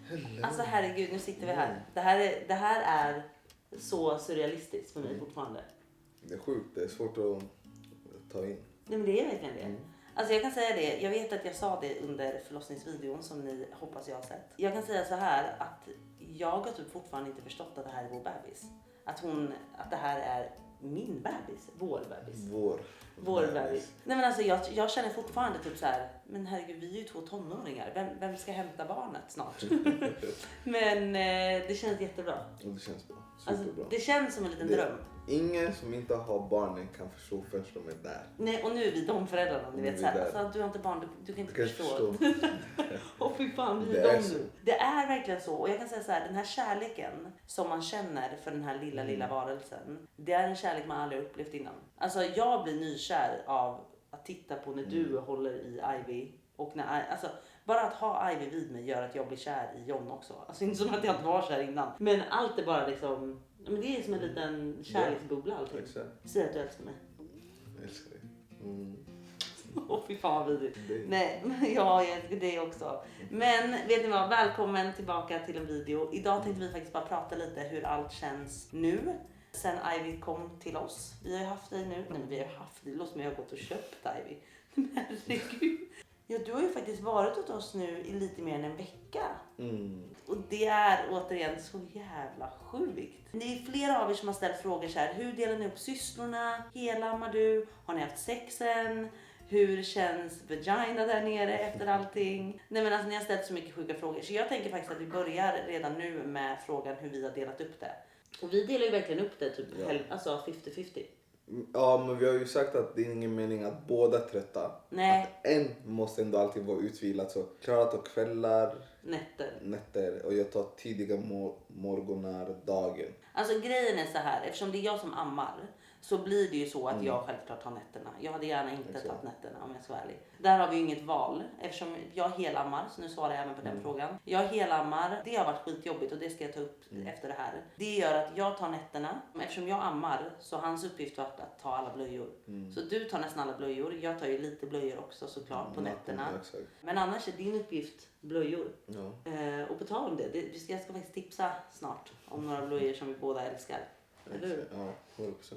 Hello. Alltså herregud, nu sitter vi här. Det här är så surrealistiskt för mig fortfarande. Det är sjukt, det är svårt att ta in. Nej men det är verkligen det. Alltså jag kan säga det, jag vet att jag sa det under förlossningsvideon som ni hoppas jag har sett. Jag kan säga så här att jag har typ fortfarande inte förstått att det här är vår bebis. Att det här är min bebis, vår bebis. Vår bebis. Nej men alltså jag känner fortfarande typ så här, men herregud vi är ju 2 tonåringar. Vem ska hämta barnet snart? Men det känns jättebra. Och det känns bra. Alltså, Superbra. det känns som en liten dröm. Ingen som inte har barnen kan förstå förrän de är där. Nej, och nu är vi de föräldrarna, ni vet såhär. Alltså, du har inte barn, du kan inte förstå. Och fy fan, vi är de nu. Det är verkligen så. Och jag kan säga så här, den här kärleken som man känner för den här lilla varelsen. Det är en kärlek man aldrig upplevt innan. Alltså jag blir nykär av att titta på när du håller i Ivy. Och alltså, bara att ha Ivy vid mig gör att jag blir kär i John också. Alltså inte som att jag inte var kär innan. Men allt är bara liksom, men det är som en liten kärleksbubbla allting. Exakt. Säg att du älskar mig. Jag älskar dig. Åh fy fan vad vidrigt. Nej, jag älskar dig också. Men vet ni vad, välkommen tillbaka till en video. Idag tänkte vi faktiskt bara prata lite hur allt känns nu. Sen Ivy kom till oss. Vi har ju haft dig nu. Nej men vi har haft dig. Det låter som jag har gått och köpt Ivy. Men herregud. Ja, du har ju faktiskt varit hos oss nu i lite mer än en vecka. Och det är återigen så jävla sjukt. Det är flera av er som har ställt frågor så här. Hur delar ni upp sysslorna? Helammar du? Har ni haft sex än? Hur känns vagina där nere efter allting? Nej men alltså ni har ställt så mycket sjuka frågor. Så jag tänker faktiskt att vi börjar redan nu med frågan hur vi har delat upp det. Och vi delar ju verkligen upp det typ alltså 50-50. Ja, men vi har ju sagt att det är ingen mening att båda är trötta. Nej. Att en måste ändå alltid vara utvilad. Så Klara tar kvällar, nätter och jag tar tidiga morgnar, dagen. Alltså grejen är så här, eftersom det är jag som ammar så blir det ju så att jag självklart tar nätterna. Jag hade gärna inte tagit nätterna om jag ska vara ärlig. Där har vi ju inget val eftersom jag helammar, så nu svarar jag även på den frågan. Jag helammar, det har varit skitjobbigt och det ska jag ta upp efter det här. Det gör att jag tar nätterna. Eftersom jag ammar så hans uppgift var att ta alla blöjor. Så du tar nästan alla blöjor. Jag tar ju lite blöjor också såklart på nätterna. Men annars är din uppgift blöjor. Ja. Och på tal om det, jag ska faktiskt tipsa snart om några blöjor som vi båda älskar. Eller hur? Ja,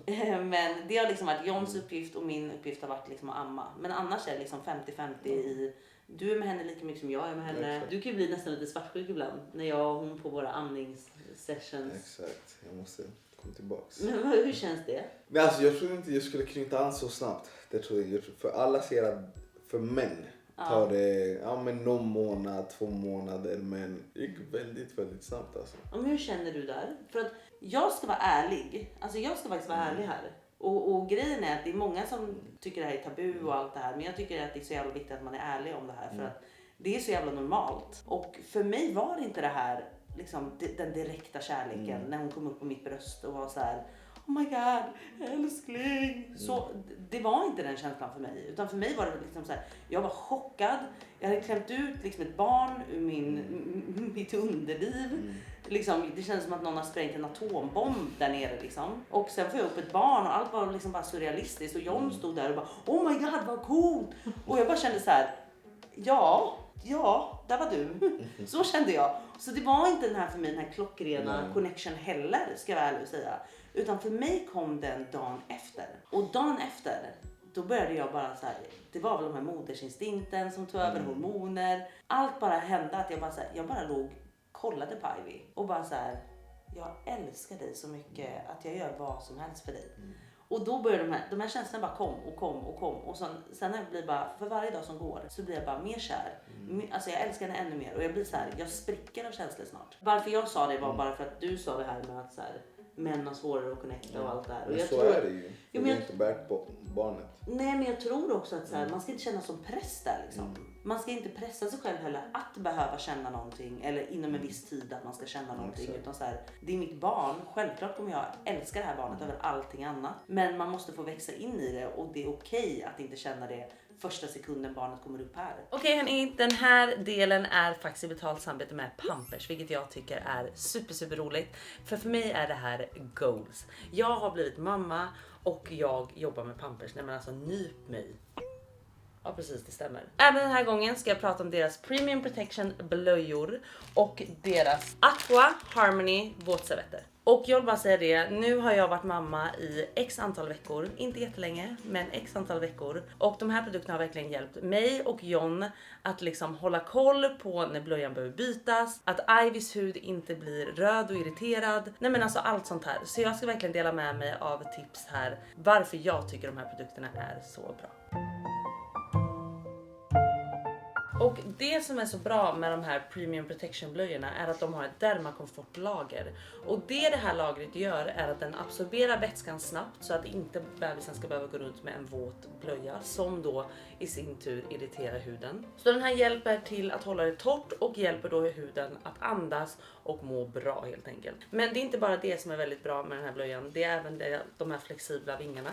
100%. Men det har liksom varit Johns uppgift och min uppgift har varit liksom att amma. Men annars är det liksom 50-50 i... Du är med henne lika mycket som jag är med henne. Exakt. Du kan ju bli nästan lite svartsjuk ibland när jag och hon på våra amningssessions. Exakt, jag måste komma tillbaks. Men hur känns det? Men alltså jag tror inte jag skulle knyta an så snabbt. Det tror jag. För alla ser att för män tar det men någon månad, 2 månader, men det gick väldigt, väldigt snabbt alltså. Men hur känner du där? För att jag ska vara ärlig. Alltså jag ska faktiskt vara ärlig här. Och grejen är att det är många som tycker det här är tabu och allt det här. Men jag tycker att det är så jävla viktigt att man är ärlig om det här. För att det är så jävla normalt. Och för mig var det inte det här liksom, den direkta kärleken när hon kom upp på mitt bröst och var så här: oh my god, älskling. Så det var inte den känslan för mig. Utan för mig var det liksom så här, jag var chockad. Jag hade klämt ut liksom ett barn ur mitt underliv. Liksom, det kändes som att någon har sprängt en atombomb där nere liksom. Och sen får jag upp ett barn och allt var liksom bara surrealistiskt. Och John stod där och bara, oh my god vad coolt. Och jag bara kände så här, ja, där var du. Så kände jag. Så det var inte den här för mig, den här klockrena connection heller, ska jag väl säga. Utan för mig kom den dagen efter. Och dagen efter, då började jag bara så här, det var väl de här modersinstinkten som tog över, hormoner. Allt bara hände att jag bara låg, kollade på Ivy och bara så här, jag älskar dig så mycket att jag gör vad som helst för dig. Och då började de här känslorna bara kom. Och sen blir bara, för varje dag som går så blir jag bara mer kär. Alltså jag älskar henne ännu mer. Och jag blir så här, jag spricker av känslor snart. Varför jag sa det var bara för att du sa det här med att så här, män har svårare att connecta och allt det här. Och men jag så tror, är det ju. Du har inte bärt på barnet. Nej men jag tror också att så här, man ska inte känna som press där liksom. Man ska inte pressa sig själv heller att behöva känna någonting. Eller inom en viss tid att man ska känna någonting. Utan så här, det är mitt barn. Självklart kommer jag älska det här barnet över allting annat. Men man måste få växa in i det. Och det är okej att inte känna det första sekunden barnet kommer upp här. Okej hörni, den här delen är faktiskt i betalt samarbete med Pampers, vilket jag tycker är super roligt. För mig är det här goals. Jag har blivit mamma och jag jobbar med Pampers. Nej men alltså nyp mig. Ja precis, det stämmer. Även den här gången ska jag prata om deras Premium Protection blöjor och deras Aqua Harmony våtservetter. Och jag vill bara säga det, nu har jag varit mamma i x antal veckor, inte jättelänge, men x antal veckor. Och de här produkterna har verkligen hjälpt mig och John att liksom hålla koll på när blöjan behöver bytas, att Ivys hud inte blir röd och irriterad. Nej men alltså allt sånt här. Så jag ska verkligen dela med mig av tips här varför jag tycker de här produkterna är så bra. Och det som är så bra med de här Premium Protection blöjorna är att de har ett dermakomfortlager. Och det här lagret gör är att den absorberar vätskan snabbt så att inte bebisen ska behöva gå runt med en våt blöja som då i sin tur irriterar huden. Så den här hjälper till att hålla det torrt och hjälper då huden att andas och må bra helt enkelt. Men det är inte bara det som är väldigt bra med den här blöjan, det är även de här flexibla vingarna.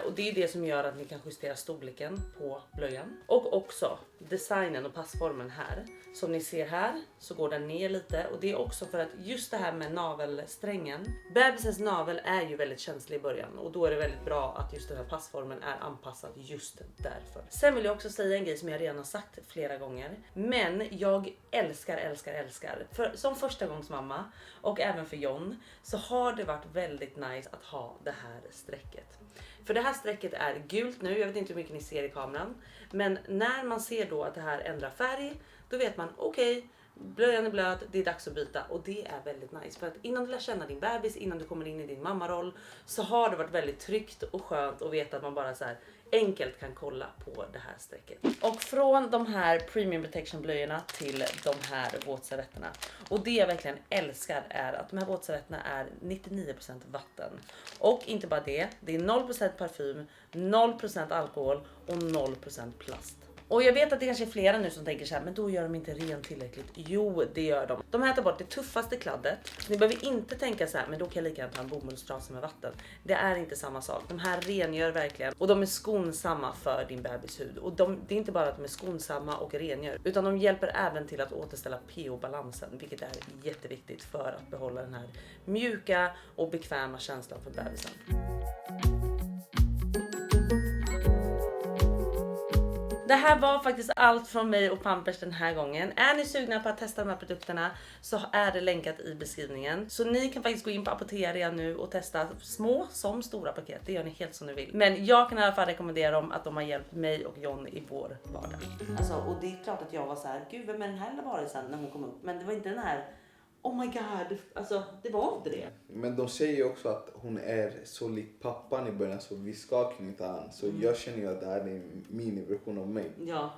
Och det är det som gör att ni kan justera storleken på blöjan. Och också designen och passformen här. Som ni ser här så går den ner lite. Och det är också för att just det här med navelsträngen. Bebisens navel är ju väldigt känslig i början. Och då är det väldigt bra att just den här passformen är anpassad just därför. Sen vill jag också säga en grej som jag redan har sagt flera gånger. Men jag älskar. För som första gångs mamma och även för John så har det varit väldigt nice att ha det här strecket. För det här strecket är gult nu, jag vet inte hur mycket ni ser i kameran. Men när man ser då att det här ändrar färg, då vet man okej, blöjan är blöt, det är dags att byta. Och det är väldigt nice. För att innan du lär känna din bebis, innan du kommer in i din mammaroll, så har det varit väldigt tryggt och skönt att veta att man bara så här enkelt kan kolla på det här strecket. Och från de här Premium Protection blöjorna till de här våtservetterna. Och det jag verkligen älskar är att de här våtservetterna är 99% vatten. Och inte bara det, det är 0% parfym, 0% alkohol och 0% plast. Och jag vet att det kanske är flera nu som tänker så här, men då gör de inte rent tillräckligt. Jo, det gör de. De här tar bort det tuffaste kladdet. Ni behöver inte tänka så här, men då kan jag lika gärna ta en bomullstrasa med vatten. Det är inte samma sak. De här rengör verkligen och de är skonsamma för din bebis hud. Och det är inte bara att de är skonsamma och rengör, utan de hjälper även till att återställa pH-balansen, vilket är jätteviktigt för att behålla den här mjuka och bekväma känslan för bebisen. Det här var faktiskt allt från mig och Pampers den här gången. Är ni sugna på att testa de här produkterna så är det länkat i beskrivningen. Så ni kan faktiskt gå in på Apotea nu och testa små som stora paket. Det gör ni helt som ni vill. Men jag kan i alla fall rekommendera dem att de har hjälpt mig och John i vår vardag. Alltså, och det är klart att jag var så här, gud vem är den här varelsen när hon kom upp. Men det var inte den här, oh my god, alltså det var inte det. Men de säger ju också att hon är så lik pappan i början så vi ska knyta an. Så jag känner ju att det här är en miniversion av mig. Ja.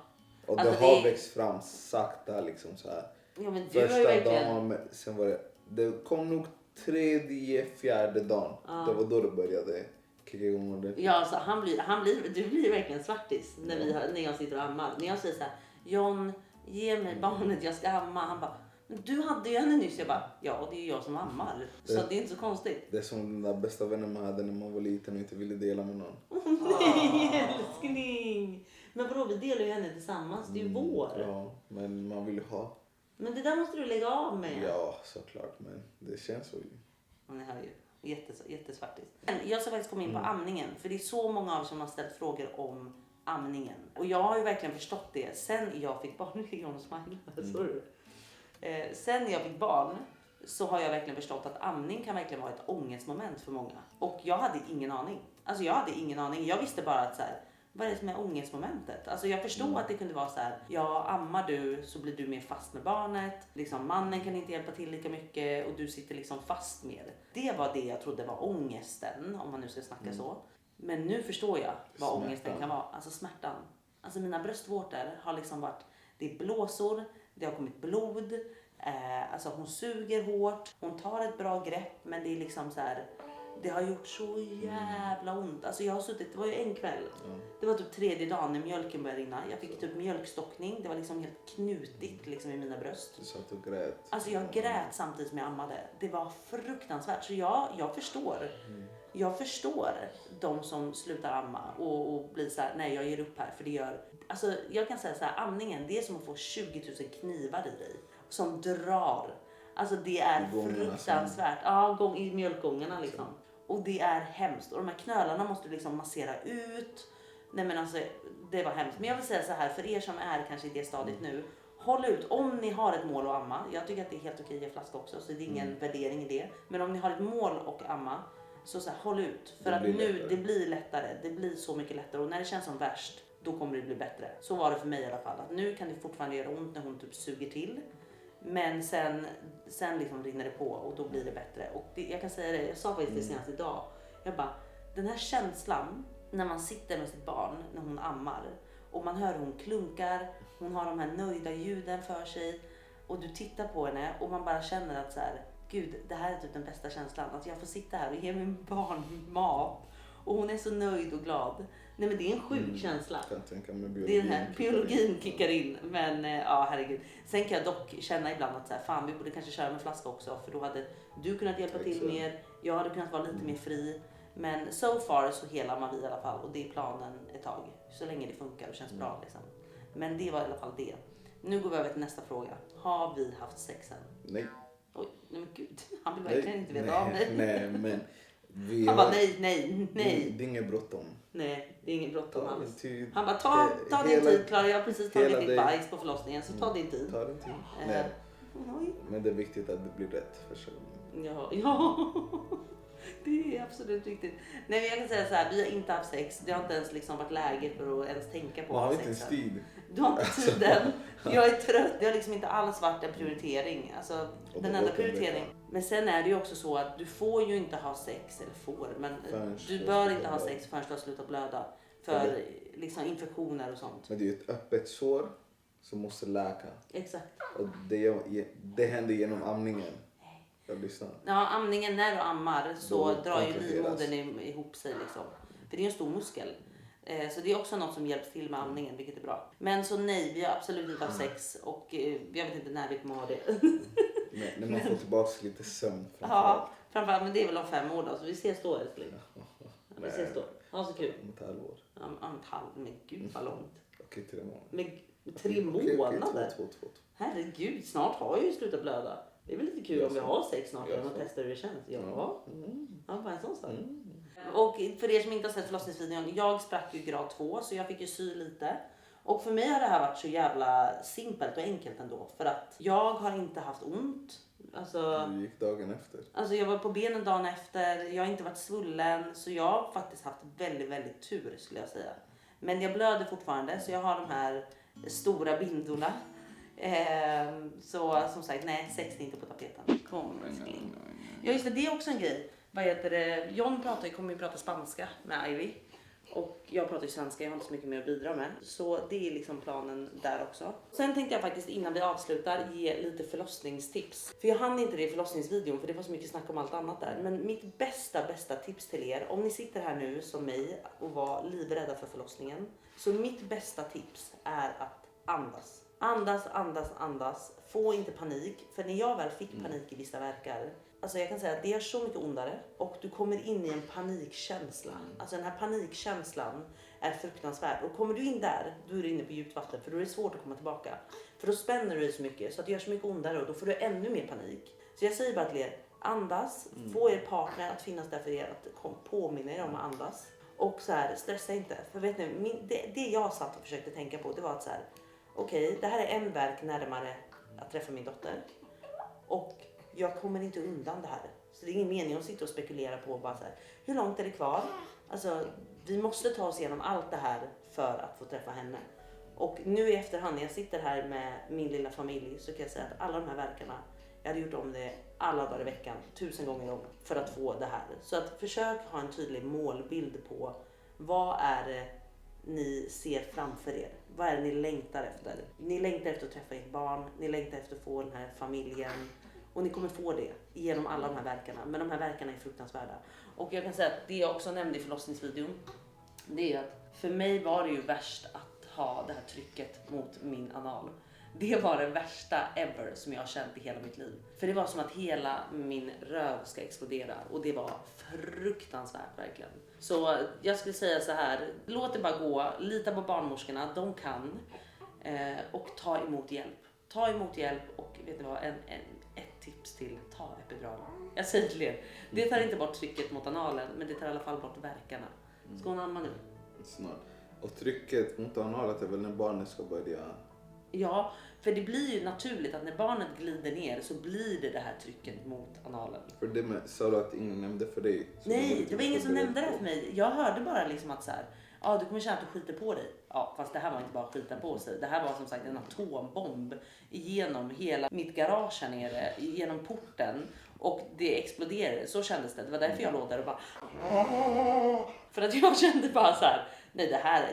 Och alltså det har växt fram sakta liksom så här. Ja, men du första har ju verkligen dagen, sen var det kom nog 4:e dagen. Det var då det började kicka igång det. Ja, alltså du blir verkligen svartis när jag sitter och ammar. När jag säger så här, John, ge mig barnet, jag ska amma. Han bara, men du hade ju henne nyss. Jag bara, ja det är jag som ammar. Så det är inte så konstigt. Det är som den där bästa vännen man hade när man var liten och inte ville dela med någon. Nej, älskling. Men vadå, vi delar ju henne tillsammans, det är ju vår. Ja, men man vill ju ha. Men det där måste du lägga av med. Ja, såklart, men det känns så ju. Ni hör ju, jättesvartigt. Jag ska faktiskt komma in på amningen. För det är så många av er som har ställt frågor om amningen. Och jag har ju verkligen förstått det sen jag fick barn. Sen jag fick barn så har jag verkligen förstått att amning kan verkligen vara ett ångestmoment för många. Och jag hade ingen aning. Alltså jag hade ingen aning. Jag visste bara att så här, vad är det som är ångestmomentet? Alltså jag förstod att det kunde vara så här, ja ammar du så blir du mer fast med barnet. Liksom mannen kan inte hjälpa till lika mycket och du sitter liksom fast mer. Det var det jag trodde var ångesten, om man nu ska snacka så. Men nu förstår jag vad ångesten kan vara. Alltså smärtan. Alltså mina bröstvårtor har liksom varit, det är blåsor, det har kommit blod. Alltså hon suger hårt, hon tar ett bra grepp, men det är liksom så här, det har gjort så jävla ont. Alltså jag har suttit, det var ju en kväll. Det var typ 3:e dagen när mjölken började rinna. Jag fick typ mjölkstockning, det var liksom helt knutigt liksom i mina bröst. Du satt och grät. Alltså jag grät samtidigt som jag ammade. Det var fruktansvärt. Så jag förstår. Jag förstår de som slutar amma och blir så här, nej jag ger upp här. För det gör, alltså jag kan säga så här, amningen det är som att få 20 000 knivar i dig. Som drar. Alltså det är fruktansvärt. Ja, i mjölkgångarna liksom. Och det är hemskt. Och de här knölarna måste du liksom massera ut. Nej men alltså det var hemskt. Men jag vill säga så här, för er som är kanske i det stadiet nu. Håll ut, om ni har ett mål att amma. Jag tycker att det är helt okej att ge flaska också, så det är ingen värdering i det. Men om ni har ett mål att amma, så här, håll ut. För att nu, det blir lättare. Det blir så mycket lättare. Och när det känns som värst, då kommer det bli bättre. Så var det för mig i alla fall. Att nu kan det fortfarande göra ont när hon typ suger till. Men sen liksom rinner det på och då blir det bättre. Och jag kan säga det, jag sa faktiskt det senast idag. Jag bara, den här känslan när man sitter med sitt barn när hon ammar. Och man hör hon klunkar, hon har de här nöjda ljuden för sig. Och du tittar på henne och man bara känner att så här, gud, det här är typ den bästa känslan. Att jag får sitta här och ge min barn mat. Och hon är så nöjd och glad. Nej men det är en sjuk känsla. Det är den här biologin kickar in. Men ja, herregud. Sen kan jag dock känna ibland att så här, fan vi borde kanske köra med flaska också. För då hade du kunnat hjälpa till mer. Jag hade kunnat vara lite mer fri. Men so far så helar man vi i alla fall. Och det är planen ett tag. Så länge det funkar och känns bra liksom. Men det var i alla fall det. Nu går vi över till nästa fråga. Har vi haft sex än? Nej. Oj, nej men gud. Han vill verkligen inte veta av mig. Nej, men han bara nej. Det är inget bråttom. Nej, det är inget bråttom alls. Tid. Han bara ta din tid Klara. Jag har precis tagit ditt bajs på förlossningen. Så ta din tid. Ta din tid. Nej. Men det är viktigt att det blir rätt första gången. Ja. Det är absolut viktigt. Nej men jag kan säga så här, vi har inte haft sex. Det har inte ens liksom varit läge för att ens tänka på man har sex. inte ens tid. Du har inte tiden. Jag är trött. Det har liksom inte alls varit en prioritering. Alltså den enda prioriteringen. Men sen är det ju också så att du får ju inte ha sex, eller får, men du bör inte ha sex förrän du har slutat blöda. För liksom infektioner och sånt. Men det är ju ett öppet sår som måste läka. Exakt. Och det händer genom amningen. Jag lyssnar. Ja, amningen, när du ammar så drar ju livmodern ihop sig liksom. För det är en stor muskel. Så det är också något som hjälps till med amningen, vilket är bra. Men så nej, vi har absolut inte haft sex och jag vet inte när vi kommer ha det. När man får tillbaka lite sömn. Ja, framförallt, men det är väl om 5 år då, så vi ses då älskling. Vi ses då. Ha så kul. Om ett halvår. Om ett halvår, men gud vad långt. Okej, 3 månader. Men 3 månader? Två. Herregud, snart har jag ju slutat blöda. Det är väl lite kul om vi har sex snart och testar hur det känns. Ja, bara en sån sak. Och för er som inte har sett förlossningsvideon, jag sprack ju grad 2 så jag fick ju sy lite. Och för mig har det här varit så jävla simpelt och enkelt ändå. För att jag har inte haft ont. Alltså, du gick dagen efter. Alltså jag var på benen dagen efter, jag har inte varit svullen. Så jag har faktiskt haft väldigt, väldigt tur skulle jag säga. Men jag blöder fortfarande så jag har de här stora bindorna. Så som sagt, nej, sex är inte på tapeten. Kom, älskling. Ja just det, det är också en grej. Vad heter det? John kommer ju prata spanska med Ivy. Och jag pratar ju svenska, jag har inte så mycket mer att bidra med. Så det är liksom planen där också. Sen tänkte jag faktiskt innan vi avslutar ge lite förlossningstips. För jag hann inte det i förlossningsvideon för det var så mycket snack om allt annat där. Men mitt bästa tips till er, om ni sitter här nu som mig och var livrädda för förlossningen. Så mitt bästa tips är att andas. Andas. Få inte panik. För när jag väl fick panik i vissa verkar. Alltså jag kan säga att det är så mycket ondare. Och du kommer in i en panikkänsla. Alltså den här panikkänslan är fruktansvärd. Och kommer du in där, då är du inne på djupt vatten. För då är det svårt att komma tillbaka. För då spänner du dig så mycket så att det gör så mycket ondare. Och då får du ännu mer panik. Så jag säger bara till er, andas. Få er partner att finnas där för er. Att påminna er om att andas. Och så här, stressa inte. För vet ni, det jag satt och försökte tänka på, det var att så här. Okej, det här är en verk närmare att träffa min dotter. Och jag kommer inte undan det här. Så det är ingen mening att sitta och spekulera på bara så här, hur långt är det kvar? Alltså, vi måste ta oss igenom allt det här för att få träffa henne. Och nu i efterhand när jag sitter här med min lilla familj så kan jag säga att alla de här verkarna, jag hade gjort om det alla dagar i veckan, 1000 gånger om för att få det här. Så att försök ha en tydlig målbild på vad är det ni ser framför er. Vad är det ni längtar efter? Ni längtar efter att träffa ert barn. Ni längtar efter att få den här familjen. Och ni kommer få det genom alla de här verkarna. Men de här verkarna är fruktansvärda. Och jag kan säga att det jag också nämnde i förlossningsvideon. Det är att för mig var det ju värst att ha det här trycket mot min anal. Det var det värsta ever som jag har känt i hela mitt liv. För det var som att hela min röv ska explodera. Och det var fruktansvärt verkligen. Så jag skulle säga så här. Låt det bara gå. Lita på barnmorskorna. De kan. Och ta emot hjälp. Ta emot hjälp och vet ni vad? Ett tips till. Ta epidural. Jag säger till er. Det tar inte bort trycket mot analen. Men det tar i alla fall bort verkarna. Ska hon amma nu? Snart. Och trycket mot analen är väl när barnet ska börja... Ja, för det blir ju naturligt att när barnet glider ner så blir det här trycket mot analen. För det med, sa du att ingen nämnde för dig? Nej, det var ingen som nämnde det för mig. Jag hörde bara liksom att så här, ja, du kommer känna att du skiter på dig. Ja, fast det här var inte bara skita på sig. Det här var som sagt en atombomb genom hela mitt garage här nere, genom porten. Och det exploderade, så kändes det. Det var därför jag låg där och bara... För att jag kände bara så här, nej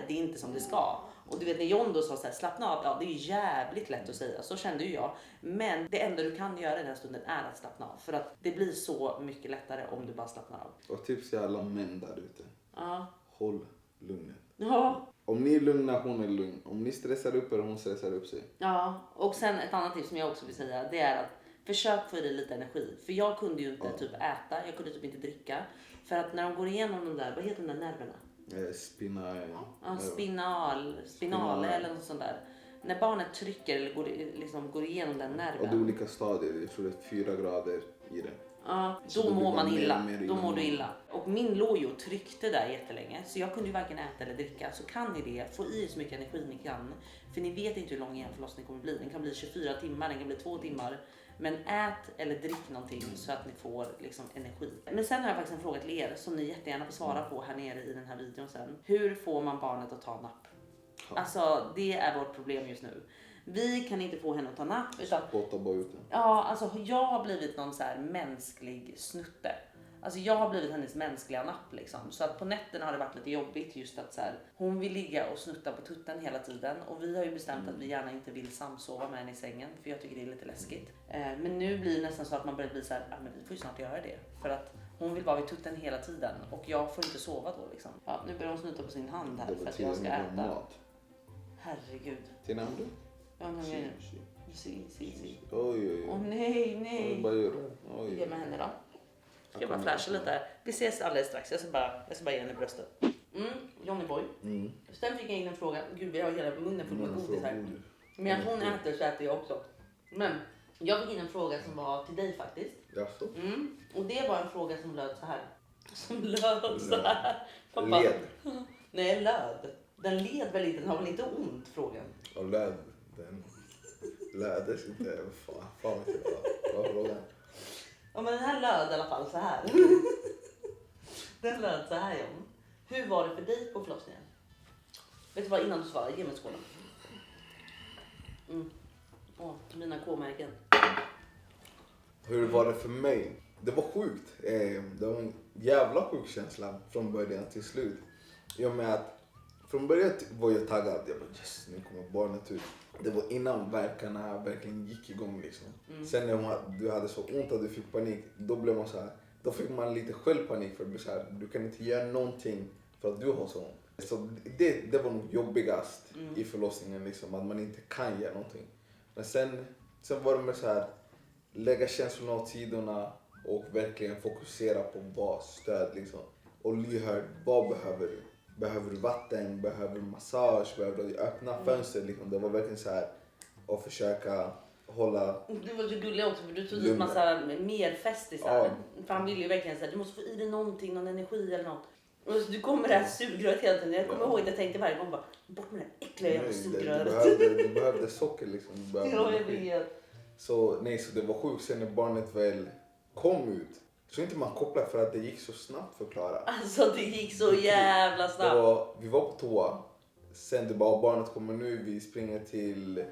det är inte som det ska. Och du vet när John då sa så här, slappna av, ja det är ju jävligt lätt att säga, så kände ju jag. Men det enda du kan göra i den här stunden är att slappna av. För att det blir så mycket lättare om du bara slappnar av. Och tips till alla män där ute. Ja. Håll lugnet. Ja. Om ni är lugna, hon är lugn. Om ni stressar upp er, hon stressar upp sig. Ja, och sen ett annat tips som jag också vill säga, det är att försök få i dig lite energi. För jag kunde ju inte typ äta, jag kunde typ inte dricka. För att när de går igenom de där, vad heter de där nerverna? Spinal eller något sånt där. När barnet trycker eller går igenom den nerven. Och det är olika stadier, jag tror det är 4 grader i det. Ja, då mår man illa. Då mår du illa. Och min låg ju och tryckte där jättelänge. Så jag kunde ju varken äta eller dricka. Så kan ni det, få i så mycket energi ni kan. För ni vet inte hur lång en förlossning kommer bli. Den kan bli 24 timmar, den kan bli 2 timmar. Men ät eller drick någonting så att ni får liksom energi. Men sen har jag faktiskt en fråga till er som ni jättegärna får svara på här nere i den här videon sen. Hur får man barnet att ta napp? Ja. Alltså det är vårt problem just nu. Vi kan inte få henne att ta napp. Ja, alltså jag har blivit någon så här mänsklig snutte. Alltså jag har blivit hennes mänskliga napp liksom. Så att på nätterna har det varit lite jobbigt just att så här, hon vill ligga och snutta på tutten hela tiden. Och vi har ju bestämt att vi gärna inte vill samsova med henne i sängen. För jag tycker det är lite läskigt. Men nu blir det nästan så att man börjar bli så här, men vi får ju snart göra det. För att hon vill vara vid tutten hela tiden. Och jag får inte sova då liksom. Ja, nu börjar hon snuta på sin hand här för att jag ska äta. Mat. Herregud. Till namn du? Ja, nej. Si. Oj. Åh nej. Vad gör du? Oj. Ge mig henne då. Ska jag bara flasha lite här. Vi ses alldeles strax. Jag ska bara ge henne bröstet. Johnny Boy. Sen fick jag in en fråga. Gud, vi har hela munnen full med godis här. Men hon äter så äter jag också. Men jag fick in en fråga som var till dig faktiskt. Jaså? Och det var en fråga som löd så här. Pappa. Led. Nej, löd. Den led väl inte, den har väl inte ont, frågan. Och löd. Den lödes inte. Fan vet jag vad frågan. Ja, men den här löd i alla fall så här. Den löd så här, John. Hur var det för dig på förlossningen? Vet du vad, innan du svarar, ge mig skålen. Mina K-märken. Hur var det för mig? Det var sjukt. Det var en jävla sjuk känsla från början till slut. I och med att från början var jag taggad. Jag bara, yes, nu kommer barnet ut. Det var innan verkarna verkligen gick igång liksom. Sen när du hade så ont att du fick panik, då blev man så här. Då fick man lite själv panik för att så här, du kan inte göra någonting för att du har så ont. Så det var nog jobbigast i förlossningen liksom, att man inte kan göra någonting. Men sen var det med så här, lägga känslorna åt sidorna och verkligen fokusera på vad stöd liksom. Och lyhörd, vad behöver du? Behöver du vatten? Behöver du massage? Behöver du öppna fönster? Liksom. Det var verkligen så här att försöka hålla... Du var så gullig också för du tog dit massa mer festisar. Ja. För han ville ju verkligen säga, du måste få i dig någonting, någon energi eller något. Och så, du kommer det här sugröret hela tiden. Jag kommer ihåg att jag tänkte varje gång bara, bort med det äckliga jävla sugröret. Du behövde socker liksom. Ja, jag vet. Så det var sjukt sen när barnet väl kom ut. Så inte man kopplar för att det gick så snabbt förklara. Alltså det gick så jävla snabbt. Vi var på toa. Sen det bara, barnet kommer nu, vi springer till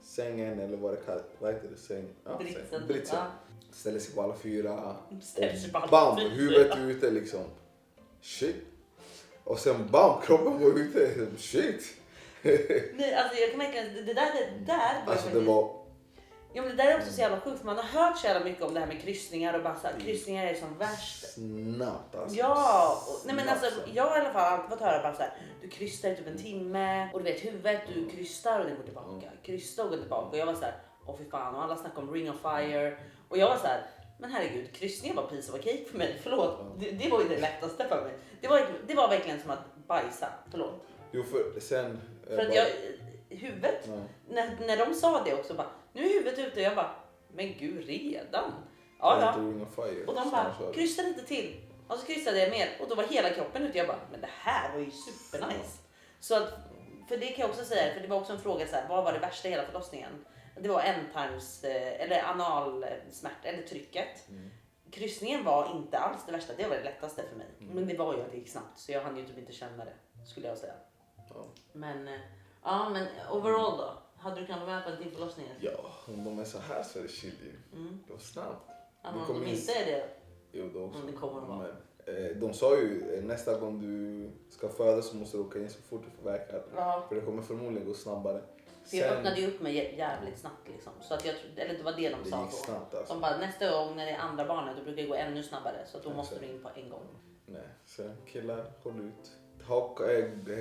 sängen eller vad det kallas. Vad heter det? Säng? Ja, britsen. Ställer sig på alla 4. Bam, huvudet ute liksom. Shit. Och sen bam, kroppen var ute. Shit. Nej, alltså jag kan märka det där alltså det var... Ja, men det där är också så jävla sjukt för man har hört så jävla mycket om det här med kryssningar och bara så här, kryssningar är som värst. Snabbt alltså. Ja, nej men alltså jag har i alla fall alltid fått höra bara så här, du krystar i typ en timme och du vet huvudet, du krystar och den går tillbaka. Krystar och går tillbaka och jag var så här, åh fy fan, och alla snackar om Ring of Fire och jag var så här, men herregud, kryssningen var piece of a cake för mig, förlåt. Det var ju det lättaste för mig. Det var verkligen som att bajsa, förlåt. Jo, för sen... För att huvudet, när de sa det också bara, nu är huvudet ute och jag bara, men gud redan? Ja. Och de bara, kryssa lite till. Och så kryssade jag mer och då var hela kroppen ute och jag bara, men det här var ju supernice. Så att, för det kan jag också säga, för det var också en fråga så här, vad var det värsta i hela förlossningen? Det var eller analsmärta eller trycket. Kryssningen var inte alls det värsta, det var det lättaste för mig. Men det var ju att det gick snabbt så jag hann ju typ inte känna det, skulle jag säga. Ja. Men overall då? Hade du kunnat vara med på en till förlossning? Ja, om de är så här så är det chill ju. Det var snabbt. Ja, om de inte är det? Jo, då också. Det kommer att vara. Men, de sa ju nästa gång du ska föda så måste du åka in så fort du får verka. Ja. För det kommer förmodligen gå snabbare. För jag öppnade ju upp mig jävligt snabbt liksom. Så att eller det var det de sa gick så. snabbt, alltså. De bara, nästa gång när det är andra barnet då brukar det gå ännu snabbare. Så att då måste du in på en gång. Nej, så killar, håll ut. Ha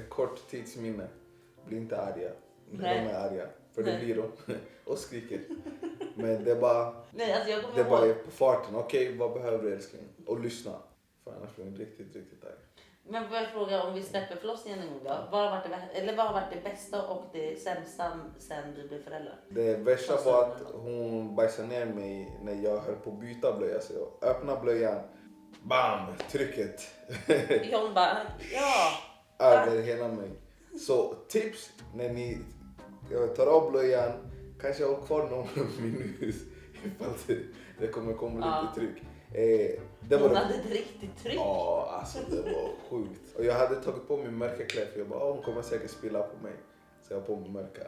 kort tidsminne. Bli inte arga. Nej. De är arga. För Nej. det blir de. Och skriker. Men det är bara, Nej, alltså jag kommer det är bara ihåg. på farten. Okej, vad behöver du älskling? Och lyssna. För annars blir det riktigt arg. Men får jag fråga, om vi släpper förlossningen en gång då? Vad har varit det bästa och det sämsta sen vi blev föräldrar? Det värsta var att hon bajsade ner mig när jag höll på att byta blöja. Så jag öppnade blöjan. Bam! Trycket. John bara, ja. Över hela mig. Så tips när ni tar av blöjan. Kanske håll kvar någon minut. Ifall det kommer komma lite tryck. Det var Hon hade ett riktigt tryck. Ja, alltså det var sjukt. Och jag hade tagit på mig mörka kläder för jag bara, hon kommer säkert spilla på mig. Så jag har på mig mörka.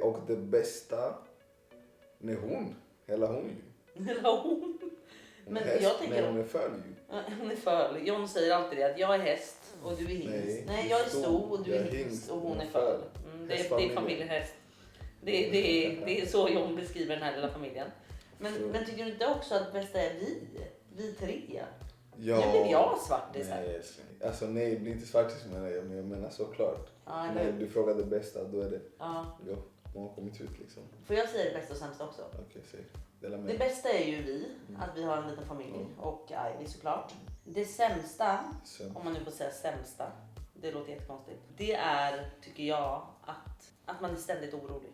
Och det bästa, hela hon ju. Eller hon. Men Häst, jag tänker... hon är föl ju. Hon är föl. John säger alltid det, att jag är häst och du är hingst. Nej, jag är sto och du är hingst och hon är föl. Det är familjehäst. Det är så John beskriver den här lilla familjen. Men tycker du inte också att det bästa är vi tre? Ja. Nu blev jag svartis här. Nej, alltså nej, det blir inte svartis menar jag, men jag menar såklart. Ja, När du frågar det bästa, då är det, ja. man har kommit ut liksom. Får jag säga det bästa och sämsta också? Okej, säg. Dela med Det dig. bästa är ju att vi har en liten familj och Ivy såklart. Det sämsta, om man nu får säga sämsta, det låter jättekonstigt. Det är, tycker jag, att man är ständigt orolig.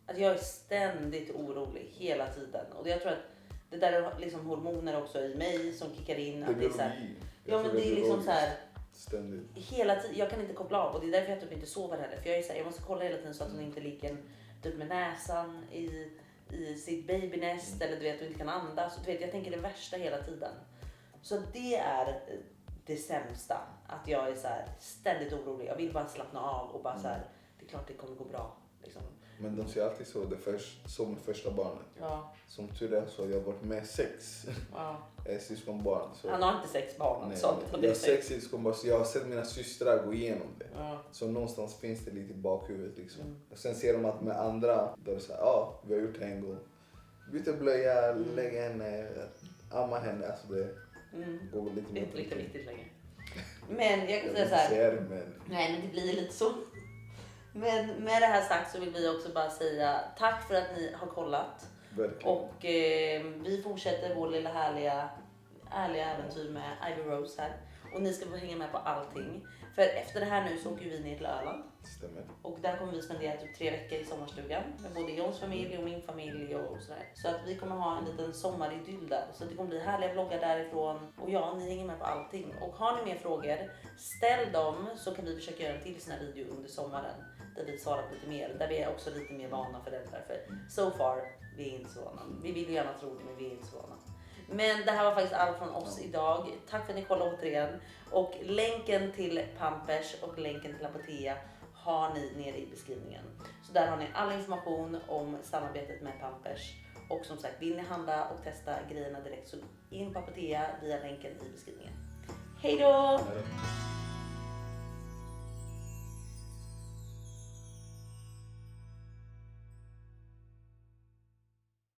Att jag är ständigt orolig hela tiden. Och jag tror att det där är liksom hormoner också i mig som kickar in. Att det är så här, ja, men det är liksom så här, ständigt. hela tiden, jag kan inte koppla av och det är därför jag typ inte sover heller. För jag är så här, jag måste kolla hela tiden så att hon inte ligger typ med näsan i sitt babynest eller du vet, och inte kan andas. Du vet, jag tänker det värsta hela tiden. Så det är det sämsta. Att jag är så här ständigt orolig. Jag vill bara slappna av och bara så här, det är klart det kommer gå bra. Liksom. Men de säger alltid så, som med första barnet. Ja. Som tur är så har jag varit med 6 syskonbarn. Så. Han har inte 6 barn. Nej, Så jag har 6 syskonbarn så jag har sett mina systrar gå igenom det. Ja. Så någonstans finns det lite i bakhuvudet liksom. Och sen ser de att med andra, då är det så här, vi har gjort det en gång. Byta blöja, lägga henne, amma henne. Alltså det går lite Det är mer. inte lika viktigt längre. Men jag kan säga så här. Nej, men det blir lite så. Men med det här sagt så vill vi också bara säga tack för att ni har kollat. Verkligen. Och vi fortsätter vår lilla ärliga äventyr med Ivy Rose här. Och ni ska få hänga med på allting. För efter det här nu så åker vi ner till Öland. Stämmer. Och där kommer vi spendera typ 3 veckor i sommarstugan. Med både Johns familj och min familj och sådär. Så att vi kommer ha en liten sommaridyll där. Så det kommer bli härliga vloggar därifrån. Och ja, ni hänger med på allting. Och har ni mer frågor, ställ dem så kan vi försöka göra en till sån här video under sommaren. Där vi svarar på lite mer. Där vi är också lite mer vana föräldrar. För so far, vi är inte så vana. Vi vill ju gärna tro det, men vi är inte så vana. Men det här var faktiskt allt från oss idag. Tack för att ni kollade återigen. Och länken till Pampers och länken till Apotea har ni nere i beskrivningen. Så där har ni all information om samarbetet med Pampers. Och som sagt, vill ni handla och testa grejerna direkt så in på Apotea via länken i beskrivningen. Hej då!